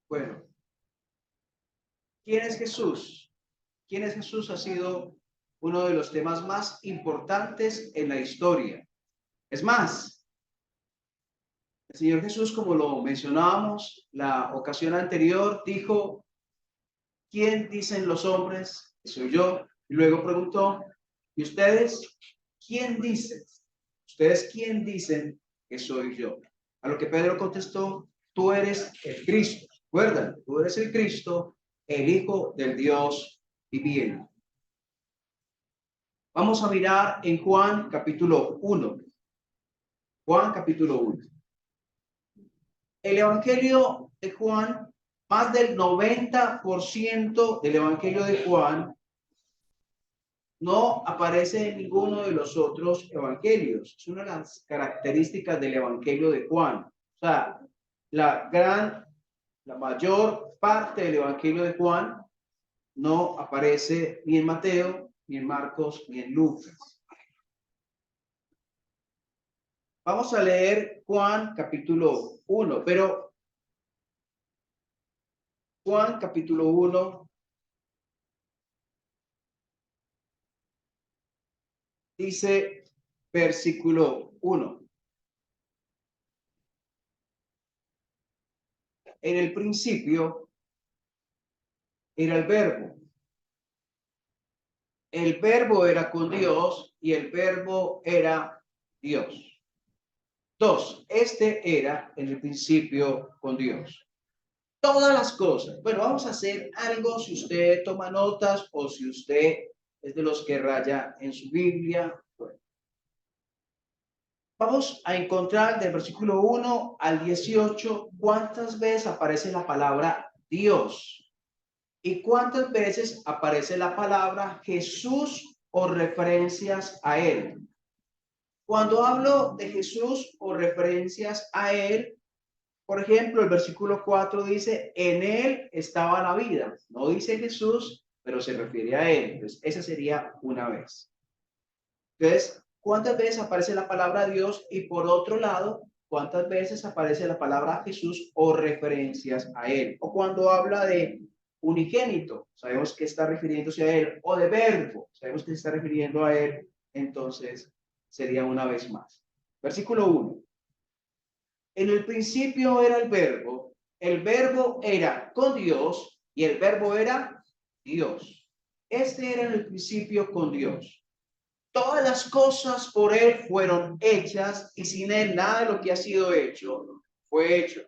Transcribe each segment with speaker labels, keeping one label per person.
Speaker 1: Bueno, ¿quién es Jesús? ¿Quién es Jesús? Ha sido uno de los temas más importantes en la historia. Es más, el Señor Jesús, como lo mencionábamos la ocasión anterior, dijo: ¿quién dicen los hombres que soy yo? Y luego preguntó: ¿y ustedes quién dicen? ¿Ustedes quién dicen que soy yo? A lo que Pedro contestó: tú eres el Cristo. Recuerda, tú eres el Cristo, el Hijo del Dios viviente. Vamos a mirar en Juan capítulo 1. Juan capítulo 1. El Evangelio de Juan, más del 90% del Evangelio de Juan no aparece en ninguno de los otros evangelios. Es una de las características del Evangelio de Juan. O sea, la mayor parte del Evangelio de Juan no aparece ni en Mateo, ni en Marcos, ni en Lucas. Vamos a leer Juan capítulo 1, pero Juan capítulo 1 dice, versículo 1. En el principio era el verbo. El verbo era con Dios y el verbo era Dios. 2. Este era en el principio con Dios. Todas las cosas. Bueno, vamos a hacer algo si usted toma notas o si usted es de los que raya en su Biblia. Bueno, vamos a encontrar del versículo 1 al 18 cuántas veces aparece la palabra Dios y cuántas veces aparece la palabra Jesús o referencias a él. Cuando hablo de Jesús o referencias a él, por ejemplo, el versículo 4 dice, en él estaba la vida. No dice Jesús, pero se refiere a él. Entonces, esa sería una vez. Entonces, ¿cuántas veces aparece la palabra Dios? Y por otro lado, ¿cuántas veces aparece la palabra Jesús o referencias a él? O cuando habla de unigénito, sabemos que está refiriéndose a él. O de verbo, sabemos que se está refiriendo a él. Entonces, sería una vez más. Versículo 1. En el principio era el verbo era con Dios y el verbo era Dios. Este era en el principio con Dios. Todas las cosas por él fueron hechas y sin él nada de lo que ha sido hecho fue hecho.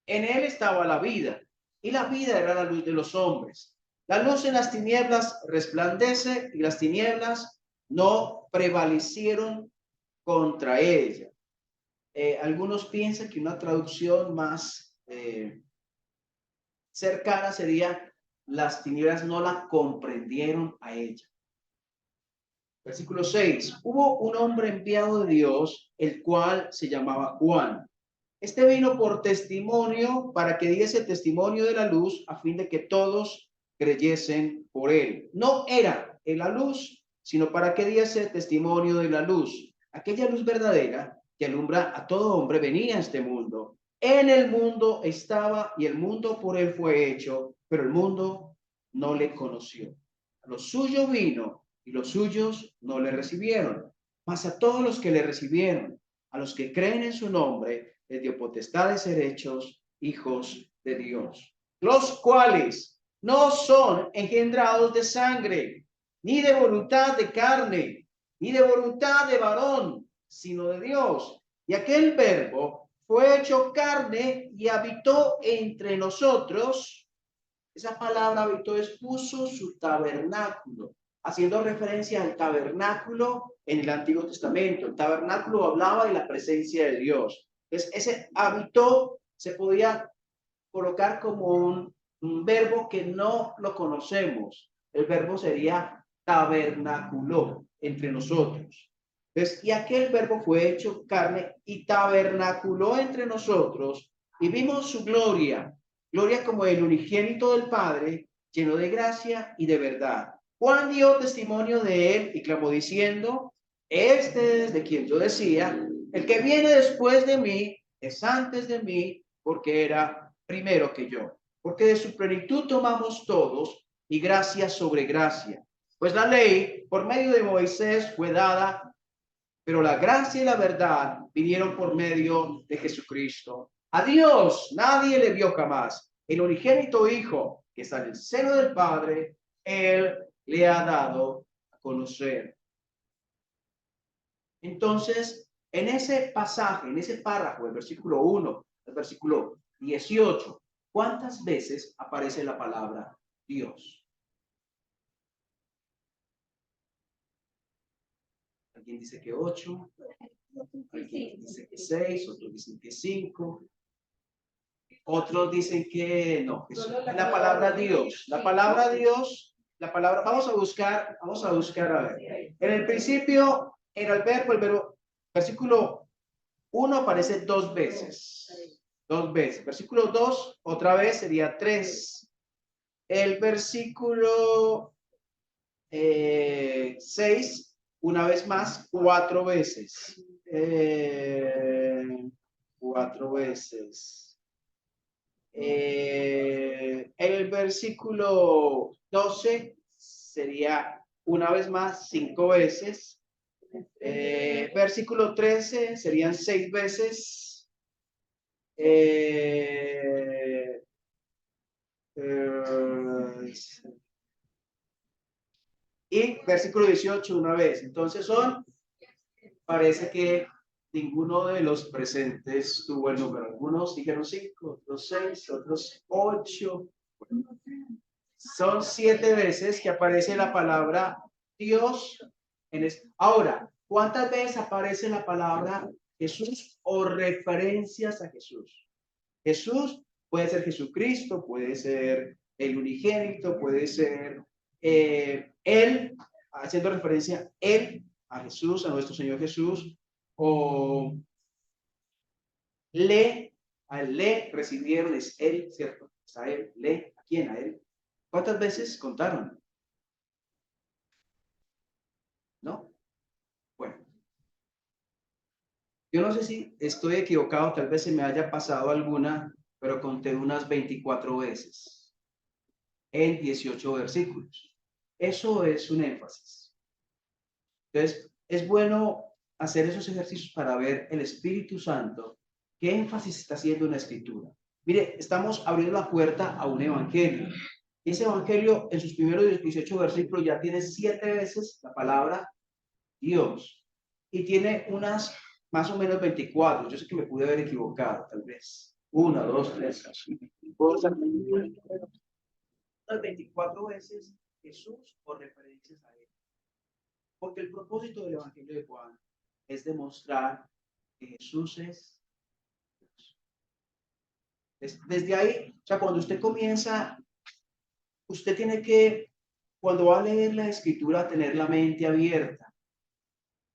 Speaker 1: En él estaba la vida y la vida era la luz de los hombres. La luz en las tinieblas resplandece y las tinieblas no prevalecieron contra ella. Algunos piensan que una traducción más cercana sería: las tinieblas no la comprendieron a ella. Versículo 6. Hubo un hombre enviado de Dios, el cual se llamaba Juan. Este vino por testimonio, para que diese testimonio de la luz, a fin de que todos creyesen por él. No era en la luz, sino para que diese testimonio de la luz. Aquella luz verdadera que alumbra a todo hombre venía a este mundo. En el mundo estaba y el mundo por él fue hecho, pero el mundo no le conoció. A lo suyo vino y los suyos no le recibieron. Mas a todos los que le recibieron, a los que creen en su nombre, les dio potestad de ser hechos hijos de Dios, los cuales no son engendrados de sangre, ni de voluntad de carne, ni de voluntad de varón, sino de Dios. Y aquel verbo fue hecho carne y habitó entre nosotros. Esa palabra habitó es puso su tabernáculo, haciendo referencia al tabernáculo en el Antiguo Testamento. El tabernáculo hablaba de la presencia de Dios. Entonces, ese habitó se podía colocar como un verbo que no lo conocemos. El verbo sería tabernaculó entre nosotros. Entonces, y aquel verbo fue hecho carne y tabernaculó entre nosotros y vimos su gloria, gloria como el unigénito del Padre, lleno de gracia y de verdad. Juan dio testimonio de él y clamó diciendo: este es de quien yo decía, el que viene después de mí es antes de mí, porque era primero que yo, porque de su plenitud tomamos todos y gracia sobre gracia. Pues la ley por medio de Moisés fue dada, pero la gracia y la verdad vinieron por medio de Jesucristo. A Dios nadie le vio jamás. El unigénito Hijo que está en el seno del Padre, Él le ha dado a conocer. Entonces, en ese pasaje, en ese párrafo, el versículo 1, el versículo 18, ¿cuántas veces aparece la palabra Dios? Alguien dice que 8, alguien dice que 6, otros dicen que 5, otros dicen que no. La palabra Dios, la palabra Dios, la palabra, vamos a buscar a ver. En el principio era el verbo, versículo 1 aparece dos veces. Versículo 2, otra vez sería 3. El versículo 6, una vez más, 4 veces. 4 veces. El versículo 12 sería una vez más 5 veces. Versículo 13 serían 6 veces. Y versículo 18 una vez. Entonces parece que ninguno de los presentes tuvo el número. Algunos dijeron 5, otros 6, otros 8. Son 7 veces que aparece la palabra Dios. Ahora, ¿cuántas veces aparece la palabra Jesús o referencias a Jesús? Jesús puede ser Jesucristo, puede ser el unigénito, puede ser Él, haciendo referencia Él a Jesús, a nuestro Señor Jesús, o a le recibieron, es Él, ¿cierto? Es a Él, ¿a quién? A Él. ¿Cuántas veces contaron? ¿No? Bueno, yo no sé si estoy equivocado, tal vez se me haya pasado alguna, pero conté unas 24 veces en 18 versículos. Eso es un énfasis. Entonces, es bueno hacer esos ejercicios para ver el Espíritu Santo, qué énfasis está haciendo en la Escritura. Mire, estamos abriendo la puerta a un evangelio. Y ese evangelio, en sus primeros 18 versículos, ya tiene 7 veces la palabra Dios. Y tiene unas más o menos 24. Yo sé que me pude haber equivocado, tal vez. 1, 2, 3. Unas 24 veces Jesús o referencias a él. Porque el propósito del Evangelio de Juan es demostrar que Jesús es Dios. Desde ahí, o sea, cuando usted comienza, usted tiene que, cuando va a leer la escritura, tener la mente abierta.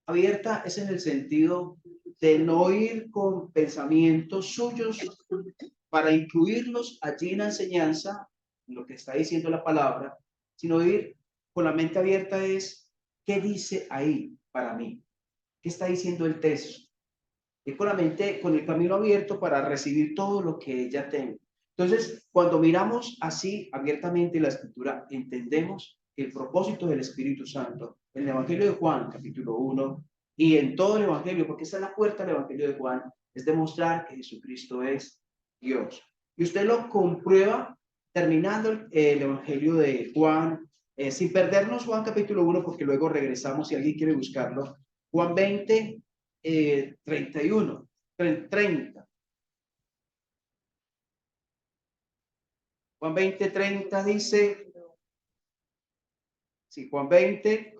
Speaker 1: Abierta es en el sentido de no ir con pensamientos suyos para incluirlos allí en la enseñanza, en lo que está diciendo la palabra, sino ir con la mente abierta es, ¿qué dice ahí para mí? ¿Qué está diciendo el texto? Y con la mente, con el camino abierto para recibir todo lo que ella tenga. Entonces, cuando miramos así abiertamente la escritura, entendemos que el propósito del Espíritu Santo, en el Evangelio de Juan, capítulo 1, y en todo el Evangelio, porque esa es la puerta del Evangelio de Juan, es demostrar que Jesucristo es Dios. Y usted lo comprueba terminando el Evangelio de Juan, sin perdernos Juan capítulo 1, porque luego regresamos si alguien quiere buscarlo. Juan 20, 31, 30. Juan 20, 30 dice, sí, Juan 20,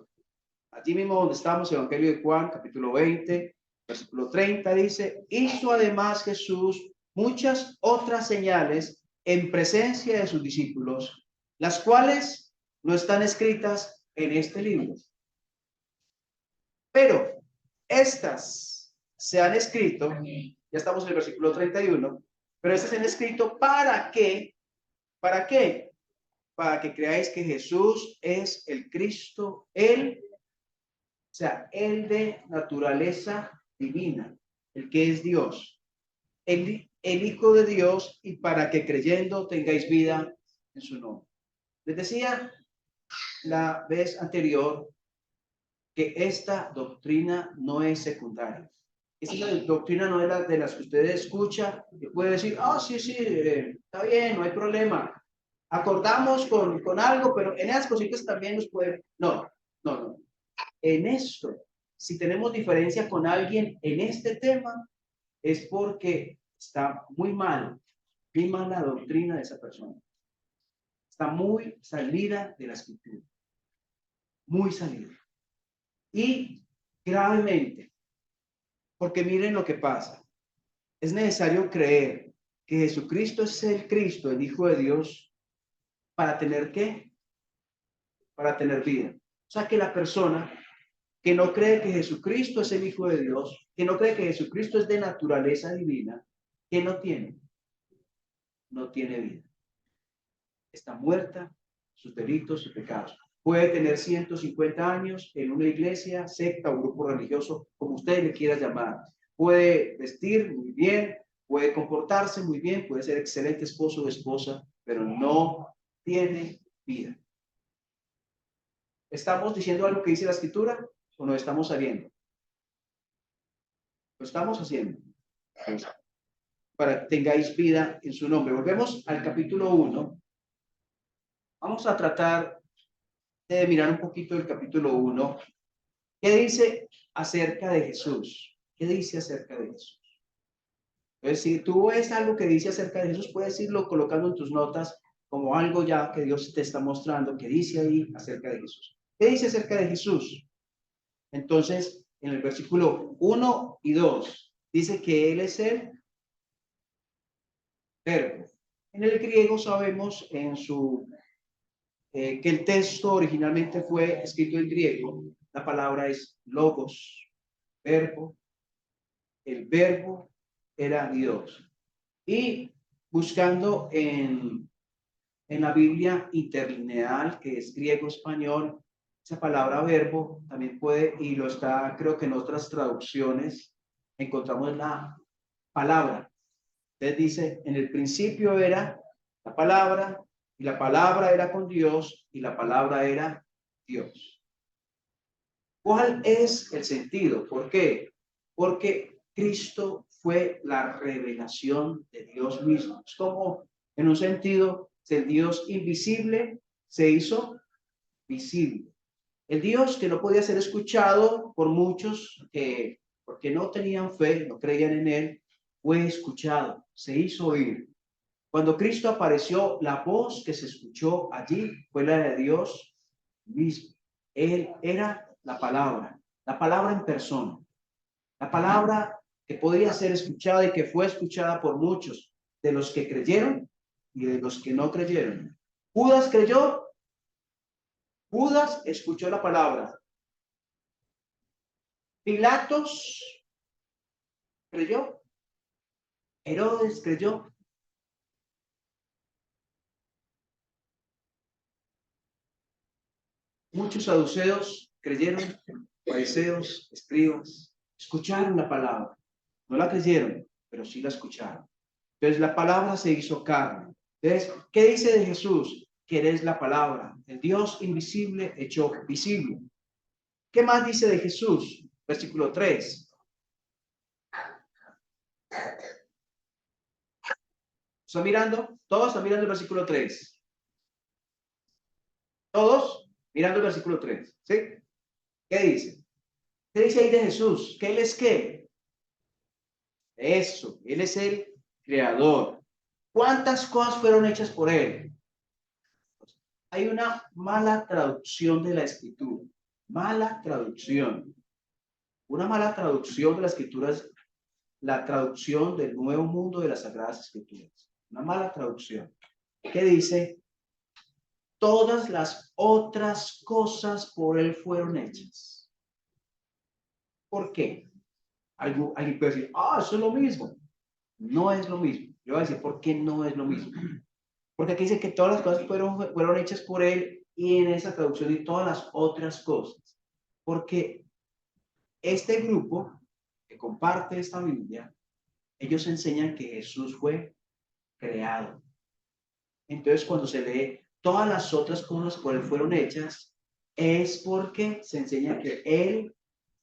Speaker 1: allí mismo donde estamos, Evangelio de Juan, capítulo 20, versículo 30 dice, hizo además Jesús muchas otras señales en presencia de sus discípulos, las cuales no están escritas en este libro. Pero estas se han escrito, ya estamos en el versículo 31, pero estas se han escrito ¿para qué? ¿Para qué? Para que creáis que Jesús es el Cristo, o sea, el de naturaleza divina, el que es Dios. El el Hijo de Dios y para que creyendo tengáis vida en su nombre. Les decía la vez anterior que esta doctrina no es secundaria. Esta doctrina no es la de las que ustedes escuchan y puede decir, sí, está bien, no hay problema. Acordamos con algo, pero en esas cositas también nos puede... No. En esto, si tenemos diferencia con alguien en este tema, es porque está muy mal la doctrina de esa persona. Está muy salida de la escritura. Muy salida. Y gravemente, porque miren lo que pasa. Es necesario creer que Jesucristo es el Cristo, el Hijo de Dios, para tener ¿qué? Para tener vida. O sea que la persona que no cree que Jesucristo es el Hijo de Dios, que no cree que Jesucristo es de naturaleza divina, ¿qué no tiene? No tiene vida. Está muerta, sus delitos, sus pecados. Puede tener 150 años en una iglesia, secta o grupo religioso, como usted le quiera llamar. Puede vestir muy bien, puede comportarse muy bien, puede ser excelente esposo o esposa, pero no tiene vida. ¿Estamos diciendo algo que dice la escritura o no estamos saliendo? Lo estamos haciendo. Para que tengáis vida en su nombre. Volvemos al capítulo 1. Vamos a tratar de mirar un poquito el capítulo 1. ¿Qué dice acerca de Jesús? ¿Qué dice acerca de Jesús? Entonces, si tú ves algo que dice acerca de Jesús, puedes irlo colocando en tus notas como algo ya que Dios te está mostrando, que dice ahí acerca de Jesús. ¿Qué dice acerca de Jesús? Entonces, en el versículo 1 y 2, dice que Él es el Verbo. En el griego sabemos que el texto originalmente fue escrito en griego. La palabra es logos, verbo. El verbo era Dios. Y buscando en la Biblia interlineal, que es griego-español, esa palabra verbo también puede, y lo está, creo que en otras traducciones, encontramos la palabra. Entonces dice, en el principio era la palabra, y la palabra era con Dios, y la palabra era Dios. ¿Cuál es el sentido? ¿Por qué? Porque Cristo fue la revelación de Dios mismo. Es como, en un sentido, el Dios invisible se hizo visible. El Dios que no podía ser escuchado por muchos que, porque no tenían fe, no creían en él, fue escuchado, se hizo oír. Cuando Cristo apareció, la voz que se escuchó allí fue la de Dios mismo. Él era la palabra en persona, la palabra que podía ser escuchada y que fue escuchada por muchos, de los que creyeron y de los que no creyeron. Judas creyó, Judas escuchó la palabra. Pilatos creyó, Herodes creyó. Muchos saduceos creyeron, fariseos, escribas, escucharon la palabra. No la creyeron, pero sí la escucharon. Entonces la palabra se hizo carne. Entonces, ¿qué dice de Jesús? Que eres la palabra, el Dios invisible hecho visible. ¿Qué más dice de Jesús? Versículo 3. ¿Están mirando? Todos están mirando el versículo 3. Todos mirando el versículo 3. ¿Sí? ¿Qué dice? ¿Qué dice ahí de Jesús? ¿Que Él es qué? Eso, Él es el creador. ¿Cuántas cosas fueron hechas por Él? Hay una mala traducción de la escritura. Mala traducción. Una mala traducción de la escritura es la traducción del Nuevo Mundo de las Sagradas Escrituras. Una mala traducción. ¿Qué dice? Todas las otras cosas por Él fueron hechas. ¿Por qué? Alguien puede decir, eso es lo mismo. No es lo mismo. Yo voy a decir, ¿por qué no es lo mismo? Porque aquí dice que todas las cosas fueron hechas por Él y en esa traducción y todas las otras cosas. Porque este grupo que comparte esta Biblia ellos enseñan que Jesús fue creado. Entonces, cuando se lee todas las otras cosas por él fueron hechas, es porque se enseña que él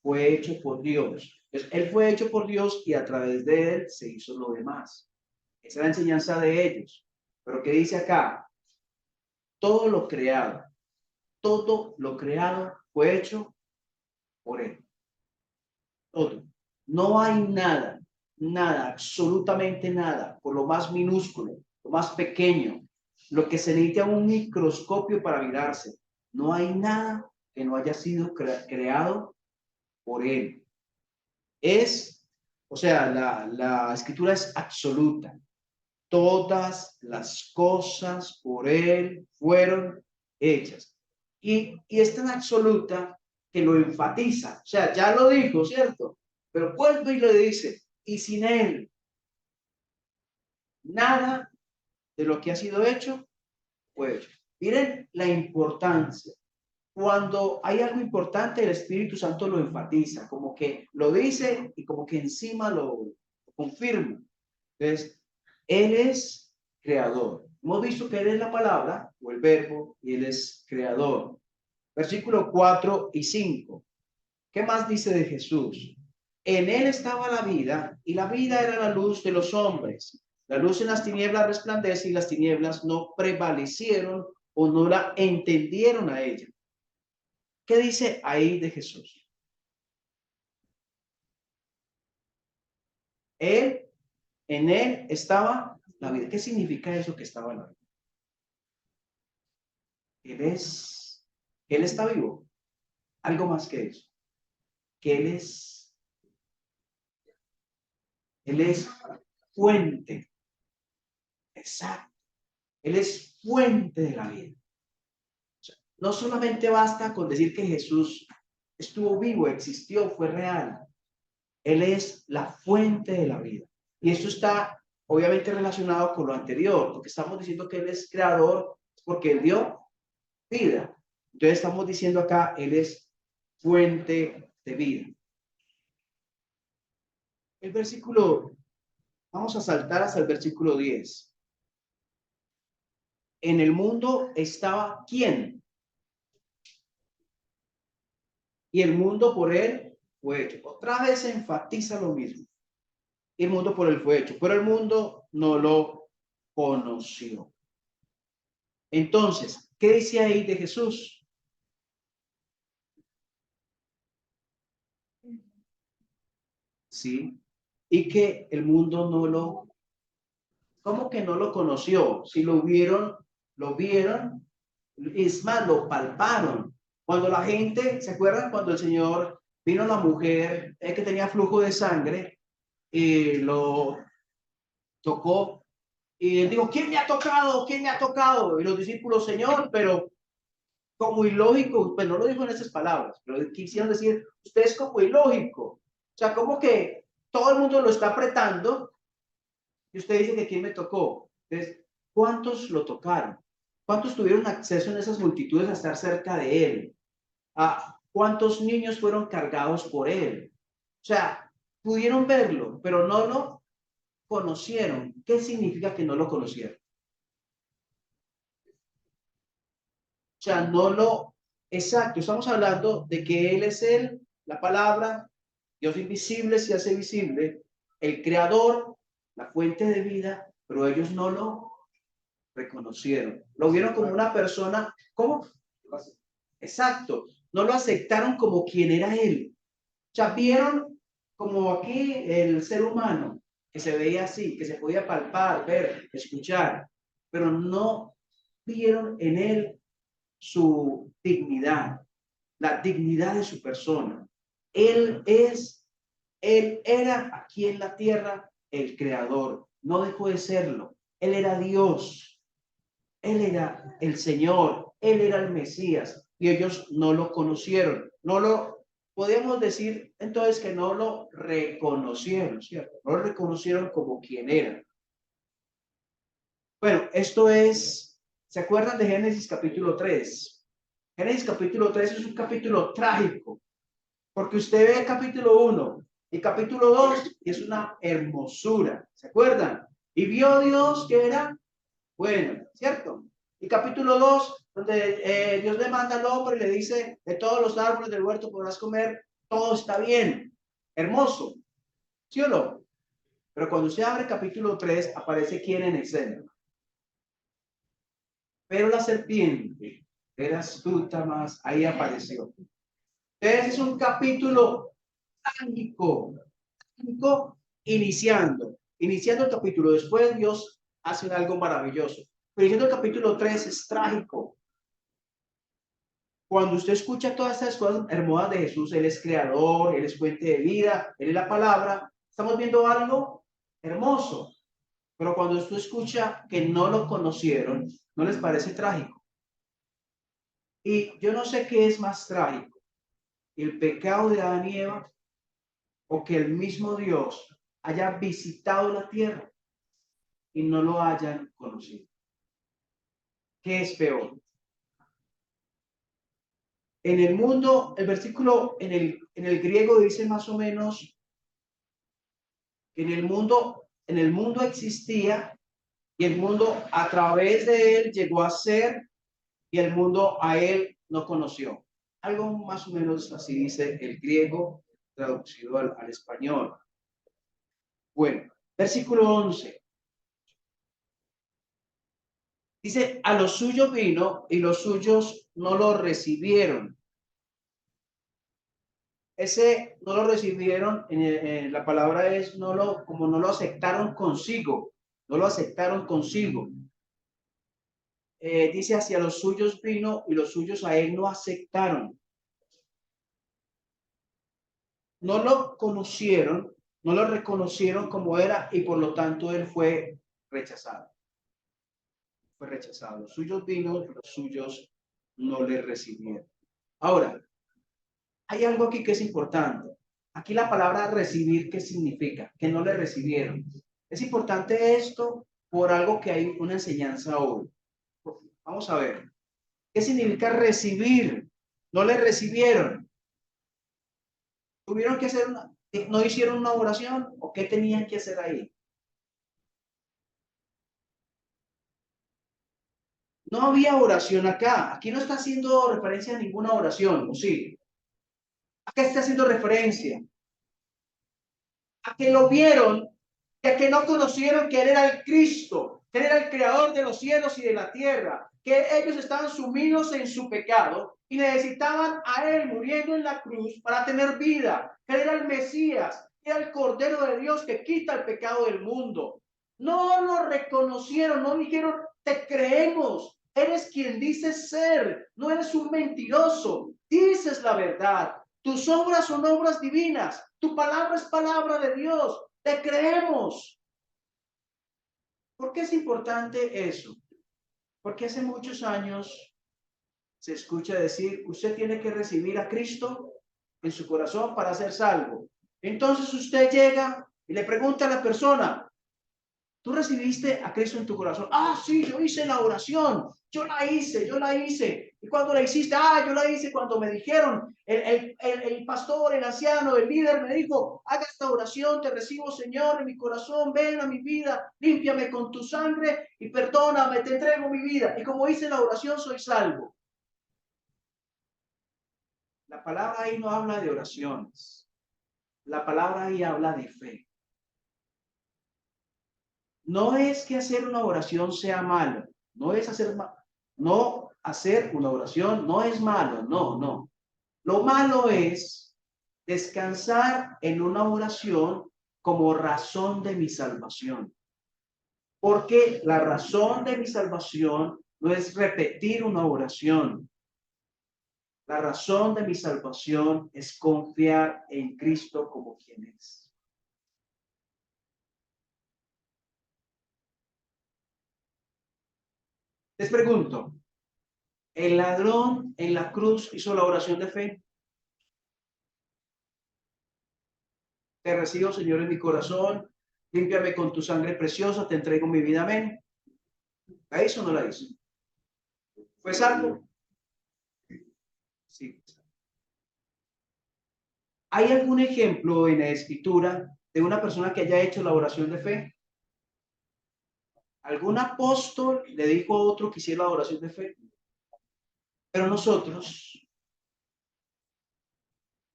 Speaker 1: fue hecho por Dios. Entonces, él fue hecho por Dios y a través de él se hizo lo demás. Esa es la enseñanza de ellos. Pero ¿qué dice acá? Todo lo creado fue hecho por él. Todo. No hay nada, nada, absolutamente nada, por lo más minúsculo, lo más pequeño, lo que se necesita un microscopio para mirarse. No hay nada que no haya sido creado por él. O sea, la escritura es absoluta. Todas las cosas por él fueron hechas. Y es tan absoluta que lo enfatiza. O sea, ya lo dijo, ¿cierto? Pero vuelve y lo dice. Y sin él, nada de lo que ha sido hecho fue hecho. Miren la importancia. Cuando hay algo importante, el Espíritu Santo lo enfatiza, como que lo dice y como que encima lo confirma. Entonces, Él es creador. Hemos visto que Él es la palabra o el verbo y Él es creador. Versículo 4 y 5. ¿Qué más dice de Jesús? En Él estaba la vida y la vida era la luz de los hombres. La luz en las tinieblas resplandece y las tinieblas no prevalecieron o no la entendieron a ella. ¿Qué dice ahí de Jesús? Él, en Él estaba la vida. ¿Qué significa eso que estaba en la vida? Él está vivo. Algo más que eso. Que Él es fuente. Exacto. Él es fuente de la vida. O sea, no solamente basta con decir que Jesús estuvo vivo, existió, fue real. Él es la fuente de la vida. Y esto está obviamente relacionado con lo anterior, porque estamos diciendo que Él es creador porque Él dio vida. Entonces estamos diciendo acá, Él es fuente de vida. El versículo, vamos a saltar hasta el versículo 10. En el mundo estaba ¿quién? Y el mundo por Él fue hecho. Otra vez se enfatiza lo mismo. Y el mundo por Él fue hecho, pero el mundo no lo conoció. Entonces, ¿qué dice ahí de Jesús? Sí, y que el mundo no lo, ¿cómo que no lo conoció? Si lo vieron, es más, lo palparon. Cuando la gente, ¿se acuerdan cuando el Señor vino la mujer que tenía flujo de sangre y lo tocó y él dijo, ¿quién me ha tocado? ¿Quién me ha tocado? Y los discípulos, Señor, pero como ilógico, pues no lo dijo en esas palabras, pero quisieron decir, usted es como ilógico. O sea, como que todo el mundo lo está apretando y usted dice que quién me tocó. Entonces, ¿cuántos lo tocaron? ¿Cuántos tuvieron acceso en esas multitudes a estar cerca de él? ¿A cuántos niños fueron cargados por él? O sea, pudieron verlo, pero no lo conocieron. ¿Qué significa que no lo conocieron? O sea, no lo, exacto, estamos hablando de que Él es Él, la palabra, Dios invisible se hace visible, el creador, la fuente de vida, pero ellos no lo reconocieron. Lo vieron como una persona, ¿cómo? Exacto, no lo aceptaron como quien era Él. O sea, vieron como aquí el ser humano, que se veía así, que se podía palpar, ver, escuchar, pero no vieron en Él su dignidad, la dignidad de su persona. Él era aquí en la tierra el creador, no dejó de serlo. Él era Dios, Él era el Señor, Él era el Mesías y ellos no lo conocieron, no lo, podemos decir entonces que no lo reconocieron, ¿cierto? No lo reconocieron como quien era. Bueno, esto es, ¿se acuerdan de Génesis capítulo 3? Génesis capítulo 3 es un capítulo trágico, porque usted ve el capítulo 1 Y capítulo 2 es una hermosura, ¿se acuerdan? Y vio Dios que era bueno, ¿cierto? Y capítulo 2 donde Dios le manda al hombre y le dice, de todos los árboles del huerto podrás comer, todo está bien, hermoso, ¿sí o no? Pero cuando se abre capítulo 3 aparece quién en escena. Pero la serpiente era astuta más, ahí apareció. Entonces es un capítulo trágico, iniciando el capítulo. Después Dios hace algo maravilloso. Pero iniciando el capítulo 3 es trágico. Cuando usted escucha todas estas cosas hermosas de Jesús, Él es creador, Él es fuente de vida, Él es la palabra, estamos viendo algo hermoso. Pero cuando usted escucha que no lo conocieron, ¿no les parece trágico? Y yo no sé qué es más trágico, el pecado de Adán y Eva o que el mismo Dios haya visitado la tierra y no lo hayan conocido. ¿Qué es peor? En el mundo, el versículo en el griego dice más o menos que en el mundo existía y el mundo a través de él llegó a ser y el mundo a él no conoció. Algo más o menos así dice el griego traducido al español. Bueno, versículo 11. Dice, a los suyos vino y los suyos no lo recibieron. Ese no lo recibieron, la palabra es como no lo aceptaron consigo, no lo aceptaron consigo. Dice, hacia los suyos vino y los suyos a él no aceptaron. No lo conocieron, no lo reconocieron como era y por lo tanto él fue rechazado. Fue rechazado. Los suyos vino y los suyos no le recibieron. Ahora, hay algo aquí que es importante. Aquí la palabra recibir, ¿qué significa? Que no le recibieron. Es importante esto por algo que hay una enseñanza hoy. Vamos a ver. ¿Qué significa recibir? No le recibieron. ¿Tuvieron que hacer no hicieron una oración o qué tenían que hacer ahí? No había oración acá. Aquí no está haciendo referencia a ninguna oración, ¿o sí? Acá está haciendo referencia a que lo vieron y a que no conocieron que Él era el Cristo, que Él era el creador de los cielos y de la tierra, que ellos estaban sumidos en su pecado y necesitaban a Él muriendo en la cruz para tener vida, que Él era el Mesías, que era el Cordero de Dios que quita el pecado del mundo. No lo reconocieron, no dijeron, te creemos, eres quien dices ser, no eres un mentiroso, dices la verdad. Tus obras son obras divinas. Tu palabra es palabra de Dios. Te creemos. ¿Por qué es importante eso? Porque hace muchos años se escucha decir, usted tiene que recibir a Cristo en su corazón para ser salvo. Entonces usted llega y le pregunta a la persona, ¿tú recibiste a Cristo en tu corazón? Ah, sí, yo hice la oración. Yo la hice. ¿Y cuando la hiciste? Ah, yo la hice cuando me dijeron, el pastor, el anciano, el líder me dijo, haga esta oración, te recibo, Señor, en mi corazón, ven a mi vida, límpiame con tu sangre y perdóname, te entrego mi vida. Y como hice la oración, soy salvo. La palabra ahí no habla de oraciones. La palabra ahí habla de fe. No es que hacer una oración sea malo, no hacer una oración no es malo, no. Lo malo es descansar en una oración como razón de mi salvación. Porque la razón de mi salvación no es repetir una oración. La razón de mi salvación es confiar en Cristo como quien es. Les pregunto, ¿el ladrón en la cruz hizo la oración de fe? Te recibo, Señor, en mi corazón, límpiame con tu sangre preciosa, te entrego mi vida, amén. ¿La hizo o no la hizo? ¿Fue salvo? Sí. ¿Hay algún ejemplo en la escritura de una persona que haya hecho la oración de fe? ¿Algún apóstol le dijo a otro que hiciera la oración de fe? Pero nosotros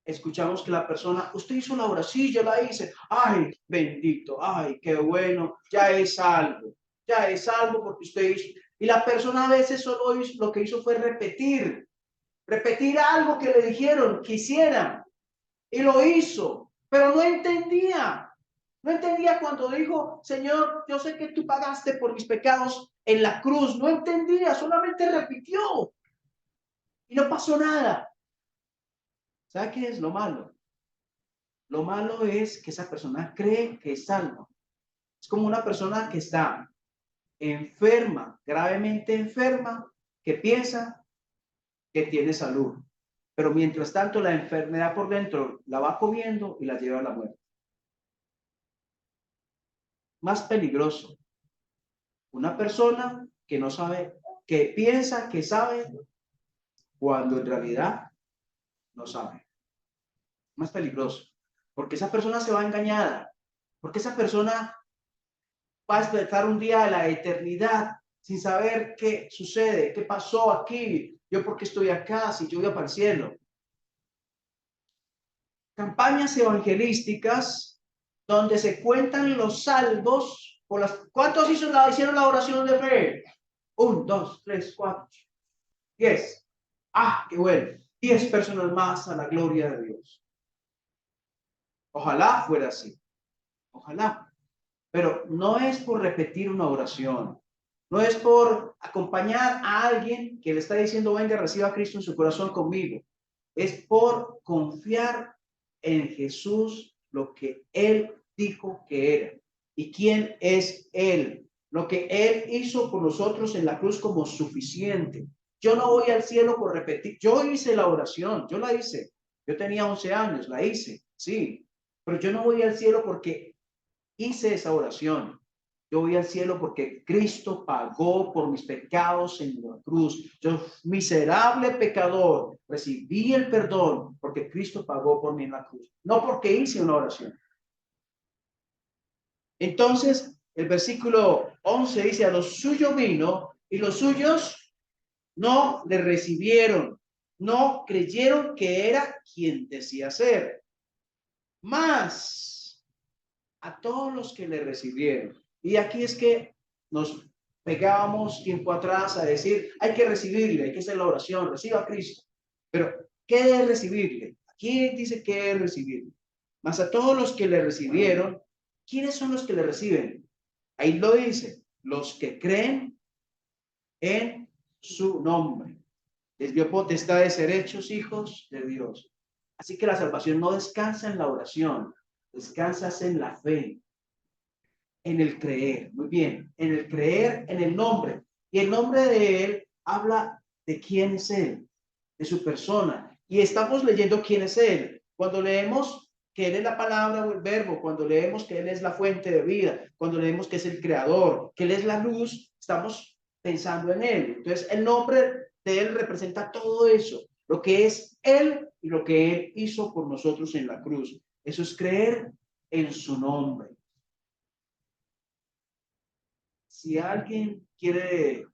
Speaker 1: escuchamos que la persona, usted hizo la oración, sí, yo la hice, ay, bendito, ay, qué bueno, ya es algo porque usted hizo. Y la persona a veces solo hizo, lo que hizo fue repetir algo que le dijeron que hiciera, y lo hizo, pero no entendía cuando dijo, Señor, yo sé que tú pagaste por mis pecados en la cruz, no entendía, solamente repitió y no pasó nada. ¿Sabe qué es lo malo? Lo malo es que esa persona cree que es salvo. Es como una persona que está enferma, gravemente enferma, que piensa que tiene salud. Pero mientras tanto, la enfermedad por dentro la va comiendo y la lleva a la muerte. Más peligroso, una persona que no sabe, que piensa que sabe, cuando en realidad no sabe. Más peligroso, porque esa persona se va engañada, porque esa persona va a despertar un día de la eternidad sin saber qué sucede, qué pasó aquí, yo por qué estoy acá, si yo voy para el cielo. Campañas evangelísticas donde se cuentan los salvos por las. ¿Cuántos hicieron la oración de fe? 1, 2, 3, 4, 10. Ah, qué bueno. 10 personas más a la gloria de Dios. Ojalá fuera así. Ojalá. Pero no es por repetir una oración. No es por acompañar a alguien que le está diciendo, venga, reciba a Cristo en su corazón conmigo. Es por confiar en Jesús, lo que Él dijo que era. ¿Y quién es Él? Lo que Él hizo por nosotros en la cruz como suficiente. Yo no voy al cielo por repetir. Yo hice la oración, yo la hice. Yo tenía 11 años, la hice, sí. Pero yo no voy al cielo porque hice esa oración. Yo voy al cielo porque Cristo pagó por mis pecados en la cruz. Yo, miserable pecador, recibí el perdón porque Cristo pagó por mí en la cruz. No porque hice una oración. Entonces, el versículo 11 dice, a los suyos vino y los suyos no le recibieron. No creyeron que era quien decía ser. Más a todos los que le recibieron. Y aquí es que nos pegábamos tiempo atrás a decir, hay que recibirle, hay que hacer la oración, reciba a Cristo. Pero, ¿qué es recibirle? Aquí dice que es recibirle. Más a todos los que le recibieron, ¿quiénes son los que le reciben? Ahí lo dice, los que creen en su nombre. Les dio potestad de ser hechos hijos de Dios. Así que la salvación no descansa en la oración, descansa en la fe, en el creer, muy bien, en el creer en el nombre. Y el nombre de Él habla de quién es Él, de su persona. Y estamos leyendo quién es Él. Cuando leemos que Él es la palabra o el verbo, cuando leemos que Él es la fuente de vida, cuando leemos que es el creador, que Él es la luz, estamos pensando en Él. Entonces, el nombre de Él representa todo eso, lo que es Él y lo que Él hizo por nosotros en la cruz. Eso es creer en su nombre. Si alguien quiere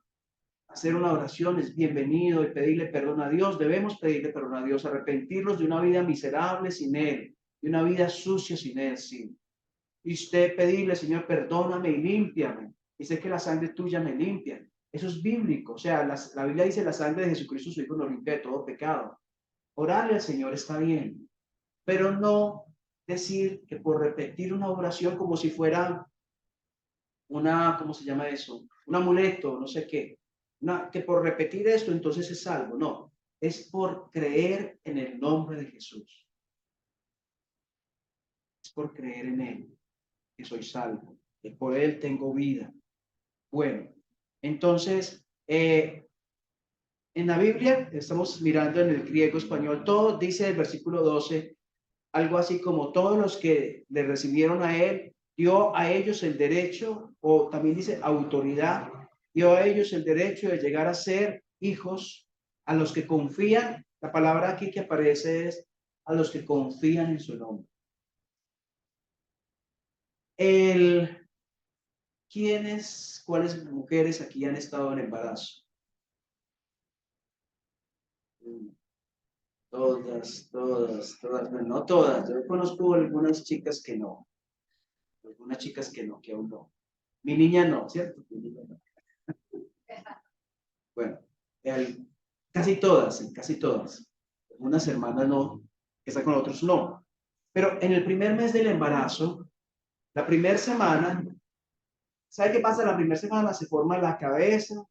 Speaker 1: hacer una oración, es bienvenido y pedirle perdón a Dios. Debemos pedirle perdón a Dios, arrepentirnos de una vida miserable sin Él, de una vida sucia sin Él, sí. Y usted pedirle, Señor, perdóname y límpiame. Y sé que la sangre tuya me limpia. Eso es bíblico. O sea, la Biblia dice la sangre de Jesucristo, su Hijo, nos limpia de todo pecado. Orarle al Señor está bien, pero no decir que por repetir una oración como si fuera una, ¿cómo se llama eso? Un amuleto, no sé qué. Que por repetir esto entonces es salvo. No, es por creer en el nombre de Jesús. Es por creer en Él que soy salvo. Que por Él tengo vida. Bueno, entonces, en la Biblia, estamos mirando en el griego español, todo dice el versículo 12, algo así como todos los que le recibieron a Él, dio a ellos el derecho, o también dice autoridad, dio a ellos el derecho de llegar a ser hijos, a los que confían. La palabra aquí que aparece es a los que confían en su nombre. ¿Cuáles mujeres aquí han estado en embarazo? Todas, bueno, no todas. Yo conozco algunas chicas que no, que aún no. Mi niña no, ¿cierto? Mi niña no. Bueno, casi todas. Unas hermanas no, que están con otros no. Pero en el primer mes del embarazo, la primera semana, ¿sabe qué pasa? La primera semana se forma la cabeza,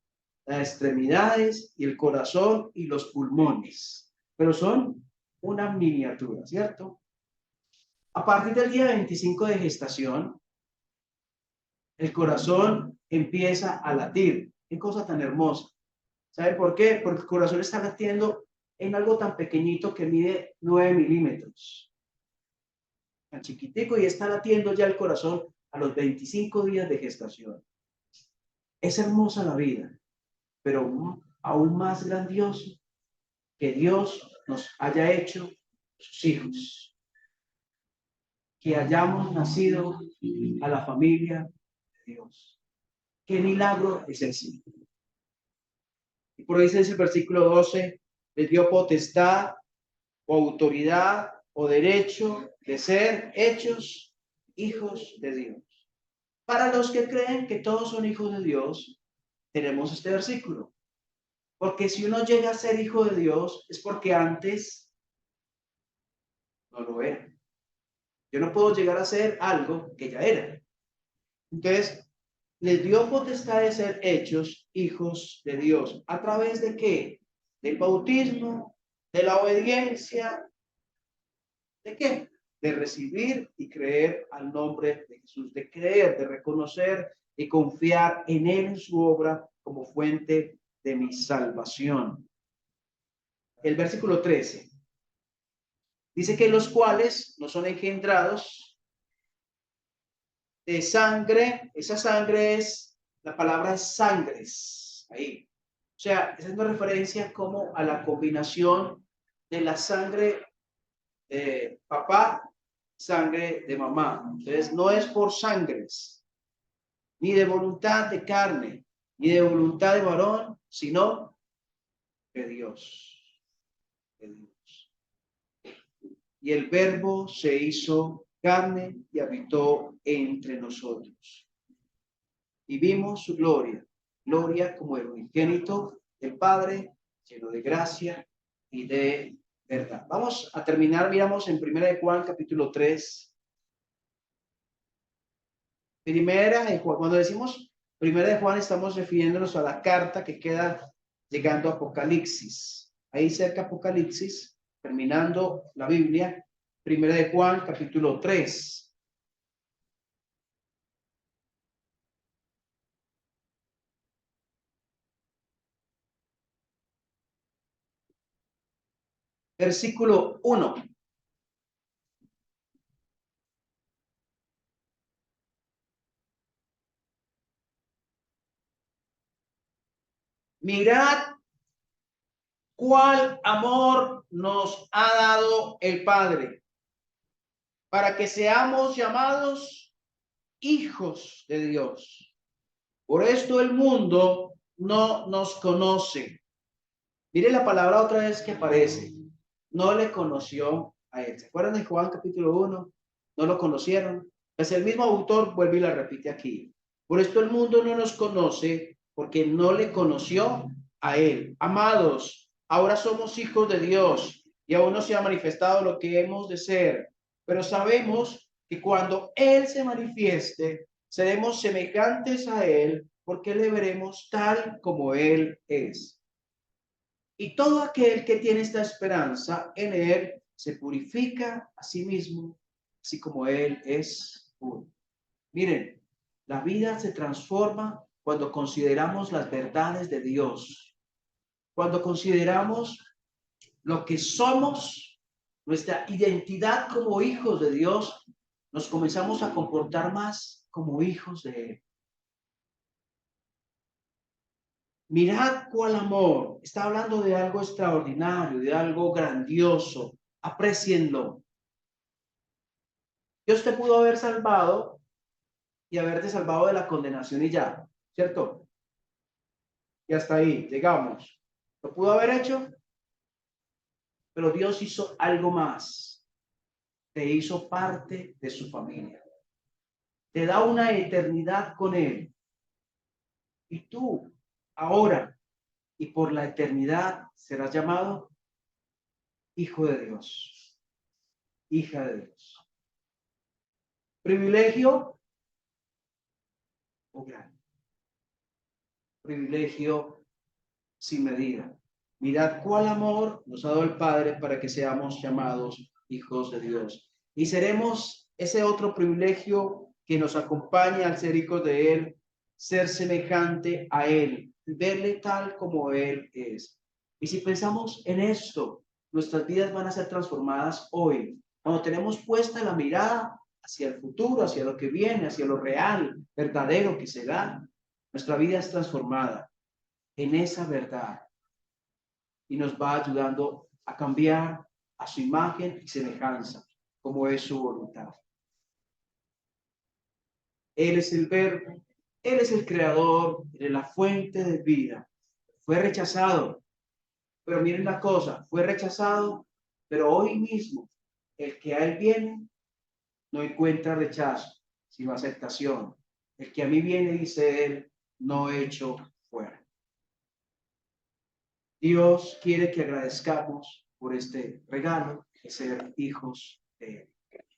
Speaker 1: las extremidades y el corazón y los pulmones. Pero son una miniatura, ¿cierto? A partir del día 25 de gestación, el corazón empieza a latir. Qué cosa tan hermosa. ¿Sabe por qué? Porque el corazón está latiendo en algo tan pequeñito que mide 9 milímetros. Tan chiquitico, y está latiendo ya el corazón a los 25 días de gestación. Es hermosa la vida, pero aún más grandioso que Dios nos haya hecho sus hijos, que hayamos nacido a la familia de Dios. ¿Qué milagro es ese? Y por ahí dice el versículo 12, les dio potestad o autoridad o derecho de ser hechos hijos de Dios. Para los que creen que todos son hijos de Dios, tenemos este versículo. Porque si uno llega a ser hijo de Dios, es porque antes no lo era. Yo no puedo llegar a ser algo que ya era. Entonces, les dio potestad de ser hechos hijos de Dios. ¿A través de qué? Del bautismo, de la obediencia. ¿De qué? De recibir y creer al nombre de Jesús, de creer, de reconocer y confiar en Él, en su obra, como fuente de mi salvación. El versículo 13 dice que los cuales no son engendrados de sangre. Esa sangre es, la palabra es sangres, ahí. O sea, esa es una referencia como a la combinación de la sangre de papá, sangre de mamá. Entonces, no es por sangres, ni de voluntad de carne, ni de voluntad de varón, sino de Dios. De Dios. Y el Verbo se hizo carne y habitó entre nosotros. Y vimos su gloria, gloria como el unigénito del Padre, lleno de gracia y de verdad. Vamos a terminar, miramos en 1 de Juan, capítulo 3. Primera de Juan, cuando decimos 1 de Juan, estamos refiriéndonos a la carta que queda llegando a Apocalipsis. Ahí cerca Apocalipsis, terminando la Biblia, 1 de Juan, capítulo 3. Versículo 1. Mirad cuál amor nos ha dado el Padre, para que seamos llamados hijos de Dios. Por esto el mundo no nos conoce. Mire la palabra otra vez que aparece. No le conoció a él. ¿Se acuerdan de Juan capítulo 1? No lo conocieron. Pues el mismo autor vuelve y la repite aquí. Por esto el mundo no nos conoce porque no le conoció a él. Amados, ahora somos hijos de Dios y aún no se ha manifestado lo que hemos de ser. Pero sabemos que cuando Él se manifieste, seremos semejantes a Él porque le veremos tal como Él es. Y todo aquel que tiene esta esperanza en Él se purifica a sí mismo, así como Él es puro. Miren, la vida se transforma cuando consideramos las verdades de Dios, cuando consideramos lo que somos, nuestra identidad como hijos de Dios, nos comenzamos a comportar más como hijos de Él. Mirad cuál amor. Está hablando de algo extraordinario, de algo grandioso, Aprécienlo. Dios te pudo haber salvado y haberte salvado de la condenación y ya, ¿cierto? Y hasta ahí llegamos. ¿Lo pudo haber hecho? Pero Dios hizo algo más. Te hizo parte de su familia. Te da una eternidad con Él. Y tú, ahora y por la eternidad, serás llamado hijo de Dios, hija de Dios. Privilegio o grande. Privilegio sin medida. Mirad cuál amor nos ha dado el Padre para que seamos llamados hijos de Dios. Y seremos ese otro privilegio que nos acompaña al ser hijos de Él, ser semejante a Él, verle tal como Él es. Y si pensamos en esto, nuestras vidas van a ser transformadas hoy. Cuando tenemos puesta la mirada hacia el futuro, hacia lo que viene, hacia lo real, verdadero que se da, nuestra vida es transformada en esa verdad y nos va ayudando a cambiar a su imagen y semejanza, como es su voluntad. Él es el verbo, Él es el creador de la fuente de vida. Fue rechazado, pero miren la cosa, fue rechazado, pero hoy mismo el que a Él viene no encuentra rechazo, sino aceptación. El que a mí viene, dice Él, no echo fuera. Dios quiere que agradezcamos por este regalo de ser hijos de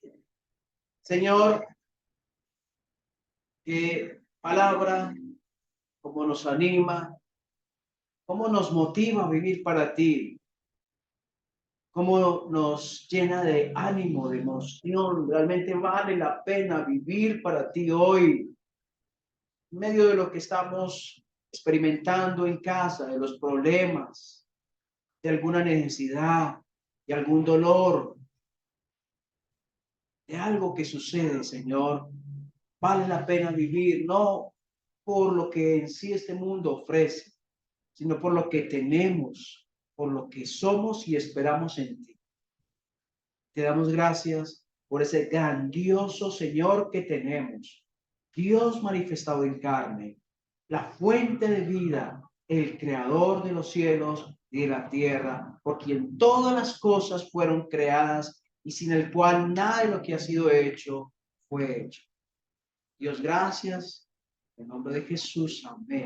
Speaker 1: Él. Señor, qué palabra, cómo nos anima, cómo nos motiva a vivir para ti, cómo nos llena de ánimo, de emoción. Realmente vale la pena vivir para ti hoy, en medio de lo que estamos experimentando en casa, de los problemas, de alguna necesidad, de algún dolor, de algo que sucede, Señor. Vale la pena vivir, no por lo que en sí este mundo ofrece, sino por lo que tenemos, por lo que somos y esperamos en ti. Te damos gracias por ese grandioso Señor que tenemos, Dios manifestado en carne, la fuente de vida, el creador de los cielos y de la tierra, por quien todas las cosas fueron creadas y sin el cual nada de lo que ha sido hecho fue hecho. Dios, gracias. En nombre de Jesús, amén.